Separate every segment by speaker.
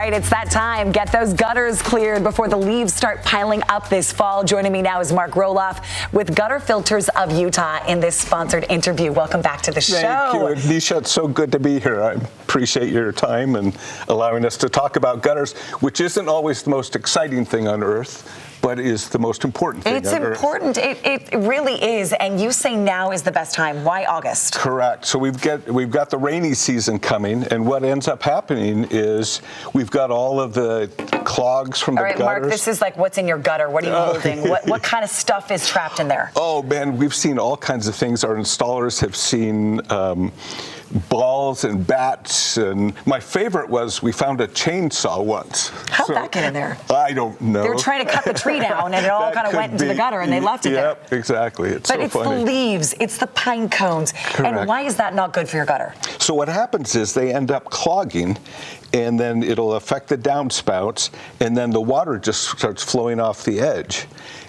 Speaker 1: Right, it's that time. Get those gutters cleared before the leaves start piling up this fall. Joining me now is Mark Roloff with Gutter Filters of Utah in this sponsored interview. Welcome back to the show.
Speaker 2: Thank you, Nisha. It's so good to be here. I appreciate your time and allowing us to talk about gutters, which isn't always the most exciting thing on earth, but is the most important thing
Speaker 1: It's
Speaker 2: on
Speaker 1: important.
Speaker 2: Earth.
Speaker 1: It really is. And you say now is the best time. Why August?
Speaker 2: Correct. So we've got the rainy season coming, and what ends up happening is we've got all of the clogs from the gutters.
Speaker 1: All right, Mark, this is like what's in your gutter. What are you holding? What kind of stuff is trapped in there?
Speaker 2: Oh, man, we've seen all kinds of things. Our installers have seen balls and bats, and my favorite was we found a chainsaw once.
Speaker 1: How'd that get in there?
Speaker 2: I don't know.
Speaker 1: They were trying to cut the tree down, and it all kind of went into the gutter, and they left it there.
Speaker 2: Yep, exactly. It's
Speaker 1: but
Speaker 2: so
Speaker 1: it's
Speaker 2: funny.
Speaker 1: the leaves, it's the pine cones.
Speaker 2: Correct.
Speaker 1: And why is that not good for your gutter?
Speaker 2: So what happens is they end up clogging, and then it'll affect the downspouts, and then the water just starts flowing off the edge.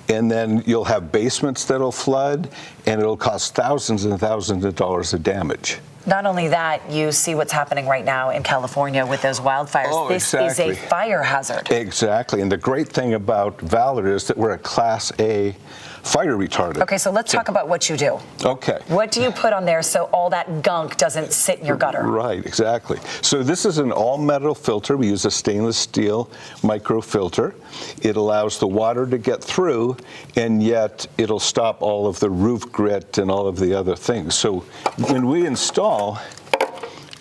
Speaker 2: And then you'll have basements that'll flood, and it'll cost thousands and thousands of dollars of damage.
Speaker 1: Not only that, you see what's happening right now in California with those wildfires.
Speaker 2: Oh,
Speaker 1: this
Speaker 2: exactly.
Speaker 1: is a fire hazard.
Speaker 2: Exactly. And the great thing about Valor is that we're a Class A fire retardant.
Speaker 1: Okay, so let's talk about what you do.
Speaker 2: Okay.
Speaker 1: What do you put on there so all that gunk doesn't sit in your gutter?
Speaker 2: Right, exactly. So this is an all-metal filter. We use a stainless steel microfilter. It allows the water to get through, and yet it'll stop all of the roof grit and all of the other things. So when we install,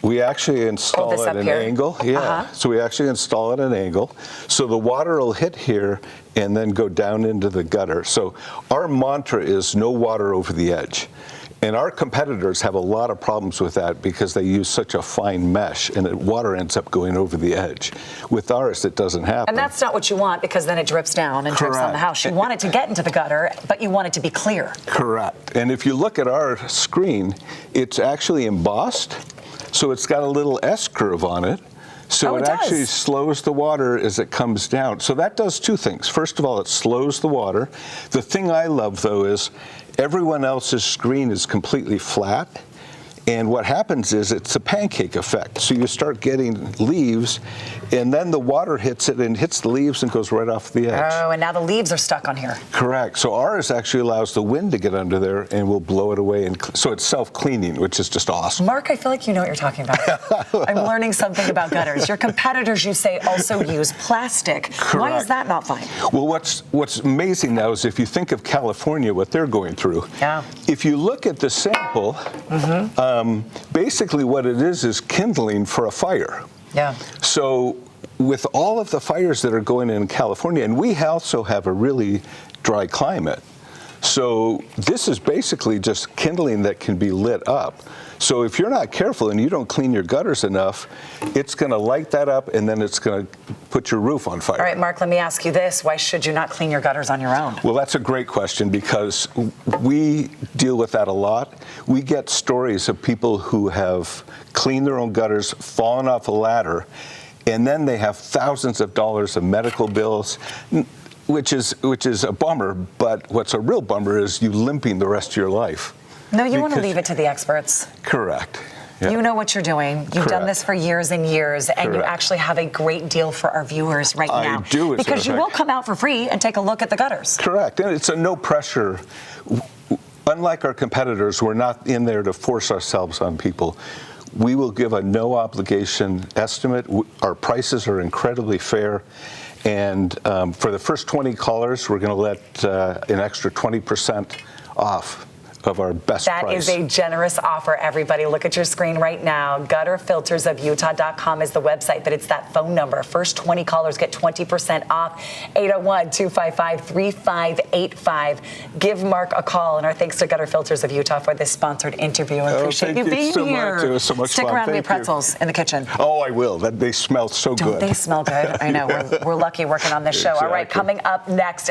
Speaker 2: we actually install at an angle. Yeah. So we actually install at an angle. So the water will hit here and then go down into the gutter. So our mantra is no water over the edge. And our competitors have a lot of problems with that because they use such a fine mesh and the water ends up going over the edge. With ours, it doesn't happen.
Speaker 1: And that's not what you want because then it drips down and drips on the house. You want it to get into the gutter, but you want it to be clear.
Speaker 2: Correct. And if you look at our screen, it's actually embossed. So it's got a little S curve on it. So it actually slows the water as it comes down. So that does two things. First of all, it slows the water. The thing I love, though, is everyone else's screen is completely flat. And what happens is it's a pancake effect. So you start getting leaves, and then the water hits it and hits the leaves and goes right off the edge.
Speaker 1: Oh, and now the leaves are stuck on here.
Speaker 2: Correct. So ours actually allows the wind to get under there and will blow it away. And so it's self-cleaning, which is just awesome.
Speaker 1: Mark, I feel like you know what you're talking about. I'm learning something about gutters. Your competitors, you say, also use plastic.
Speaker 2: Correct.
Speaker 1: Why is that not fine?
Speaker 2: Well, what's amazing now is if you think of California, what they're going through.
Speaker 1: Yeah.
Speaker 2: If you look at the sample, basically what it is kindling for a fire.
Speaker 1: Yeah.
Speaker 2: So with all of the fires that are going in California, and we also have a really dry climate, so this is basically just kindling that can be lit up. So if you're not careful and you don't clean your gutters enough, it's going to light that up and then it's going to put your roof on fire.
Speaker 1: All right, Mark, let me ask you this. Why should you not clean your gutters on your own?
Speaker 2: Well, that's a great question because we deal with that a lot. We get stories of people who have cleaned their own gutters, fallen off a ladder, and then they have thousands of dollars of medical bills, which is a bummer, but what's a real bummer is you limping the rest of your life.
Speaker 1: No, you want to leave it to the experts.
Speaker 2: Correct. Yeah.
Speaker 1: You know what you're doing. You've done this for years and years, and you actually have a great deal for our viewers right now.
Speaker 2: I do.
Speaker 1: Because you will come out for free and take a look at the gutters.
Speaker 2: Correct. And it's a no pressure. Unlike our competitors, we're not in there to force ourselves on people. We will give a no obligation estimate. Our prices are incredibly fair. And for the first 20 callers, we're going to let an extra 20% off of our best price.
Speaker 1: That is a generous offer, everybody. Look at your screen right now. Gutterfiltersofutah.com is the website, but it's that phone number. First 20 callers get 20% off. 801-255-3585. Give Mark a call, and our thanks to Gutter Filters of Utah for this sponsored interview. I appreciate you being here.
Speaker 2: Much. It was so much
Speaker 1: Stick
Speaker 2: fun.
Speaker 1: around and eat pretzels in the kitchen.
Speaker 2: Oh, I will. They smell so good.
Speaker 1: Don't they smell good? I know. We're lucky working on this show. All right, coming up next.